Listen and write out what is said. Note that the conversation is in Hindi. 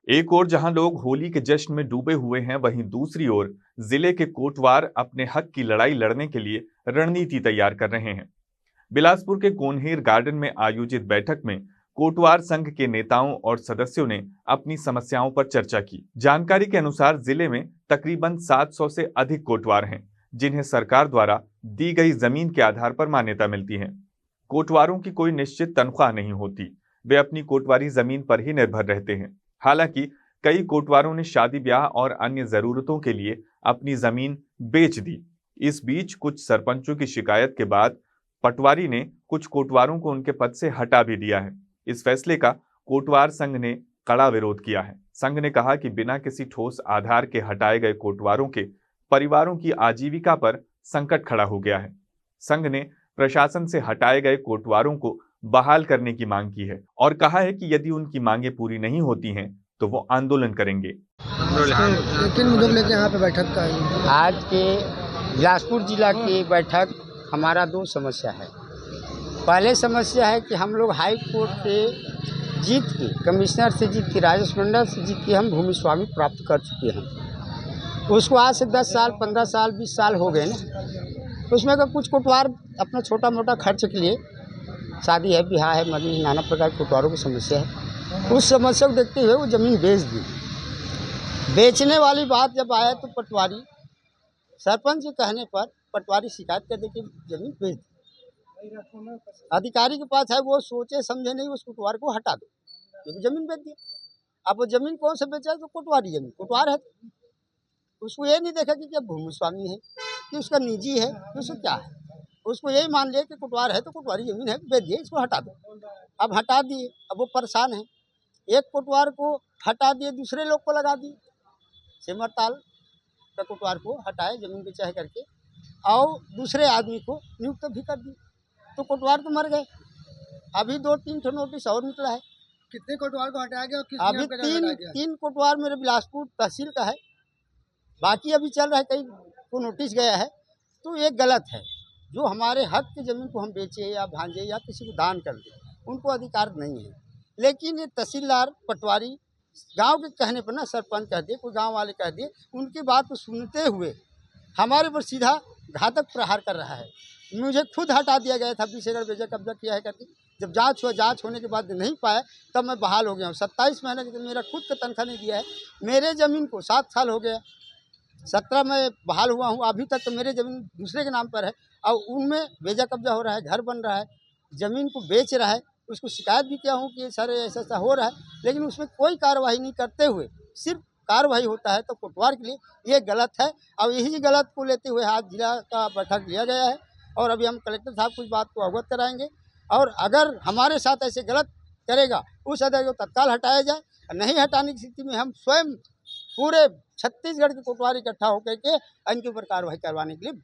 एक ओर जहां लोग होली के जश्न में डूबे हुए हैं, वहीं दूसरी ओर जिले के कोटवार अपने हक की लड़ाई लड़ने के लिए रणनीति तैयार कर रहे हैं। बिलासपुर के कोन्हेर गार्डन में आयोजित बैठक में कोटवार संघ के नेताओं और सदस्यों ने अपनी समस्याओं पर चर्चा की। जानकारी के अनुसार जिले में तकरीबन 700 से अधिक कोटवार हैं, जिन्हें सरकार द्वारा दी गई जमीन के आधार पर मान्यता मिलती है। कोटवारों की कोई निश्चित तनख्वाह नहीं होती, वे अपनी कोटवारी जमीन पर ही निर्भर रहते हैं। हालांकि कई कोटवारों ने शादी ब्याह और अन्य जरूरतों के लिए अपनी जमीन बेच दी। इस बीच कुछ सरपंचों की शिकायत के बाद पटवारी ने कुछ कोटवारों को उनके पद से हटा भी दिया है। इस फैसले का कोटवार संघ ने कड़ा विरोध किया है। संघ ने कहा कि बिना किसी ठोस आधार के हटाए गए कोटवारों के परिवारों की आजीविका पर संकट खड़ा हो गया है। संघ ने प्रशासन से हटाए गए कोटवारों को बहाल करने की मांग की है और कहा है कि यदि उनकी मांगें पूरी नहीं होती हैं तो वो आंदोलन करेंगे। किन मुद्दों लेके यहाँ पे बैठक का आज के बिलासपुर जिला की बैठक हमारा दो समस्या है। पहले समस्या है कि हम लोग हाई कोर्ट के जीत के, कमिश्नर से जीत के, राजस्व मंडल से जीत के हम भूमि स्वामी प्राप्त कर चुके हैं। उसको आज से 10 साल, 15 साल, 20 साल हो गए ना। उसमें का कुछ कोटवार अपना छोटा मोटा खर्च के लिए, शादी है, ब्याह है, मरी, नाना प्रकार के कोटवारों की समस्या है, उस समस्या को देखते हुए वो ज़मीन बेच दी। बेचने वाली बात जब आया तो पटवारी सरपंच के कहने पर पटवारी शिकायत कर दे कि जमीन बेच दी। अधिकारी के पास है, वो सोचे समझे नहीं, उस कोटवार को हटा दो, क्योंकि जमीन बेच दिया। अब वो जमीन कौन से बेचा है? तो कोटवारी जमीन, कोटवार है, उसको ये नहीं देखा कि क्या भूमि स्वामी है, कि उसका निजी है, कि उसको क्या है। उसको यही मान लिया कि कोटवार है तो कोटवारी जमीन है, बेच दिए, इसको हटा दो। अब हटा दिए, अब वो परेशान है। एक कोटवार को हटा दिए, दूसरे लोग को लगा दिए। सिमरताल का कोटवार को हटाए जमीन बेचा करके, और दूसरे आदमी को नियुक्त भी कर दिए, तो कोटवार तो मर गए। अभी 2-3 ठो नोटिस और निकला है। कितने कोटवार को हटाया गया और किस अभी तीन कोटवार मेरे बिलासपुर तहसील का है, बाकी अभी चल रहा है, कई को नोटिस गया है। तो ये गलत है। जो हमारे हक की ज़मीन को हम बेचे या भांजे या किसी को दान कर दे, उनको अधिकार नहीं है। लेकिन ये तहसीलदार, पटवारी गांव के कहने पर ना, सरपंच कह दिए, कोई गांव वाले कह दिए, उनकी बात को सुनते हुए हमारे पर सीधा घातक प्रहार कर रहा है। मुझे खुद हटा दिया गया था, 20 एकड़ बेचा कब्जा किया है करके। जब जांच होने के बाद नहीं पाया, तब मैं बहाल हो गया हूँ। 27 महीने के मेरा खुद का तनख्वाह नहीं दिया है। मेरे ज़मीन को 7 साल हो गया, 17 में बहाल हुआ हूँ। अभी तक तो मेरे ज़मीन दूसरे के नाम पर है और उनमें बेजा कब्जा हो रहा है, घर बन रहा है, ज़मीन को बेच रहा है। उसको शिकायत भी किया हूँ कि सर ऐसा ऐसा हो रहा है, लेकिन उसमें कोई कार्रवाई नहीं करते हुए सिर्फ कार्रवाई होता है। तो कोटवार के लिए ये गलत है और यही गलत को लेते हुए आज जिला का बैठक लिया गया है और अभी हम कलेक्टर साहब को इस बात को अवगत कराएंगे। और अगर हमारे साथ ऐसे गलत करेगा, उस अधिकारी को तत्काल हटाया जाए। नहीं हटाने की स्थिति में हम स्वयं पूरे छत्तीसगढ़ के कोटवार इकट्ठा होकर के इनके ऊपर कार्रवाई करवाने के लिए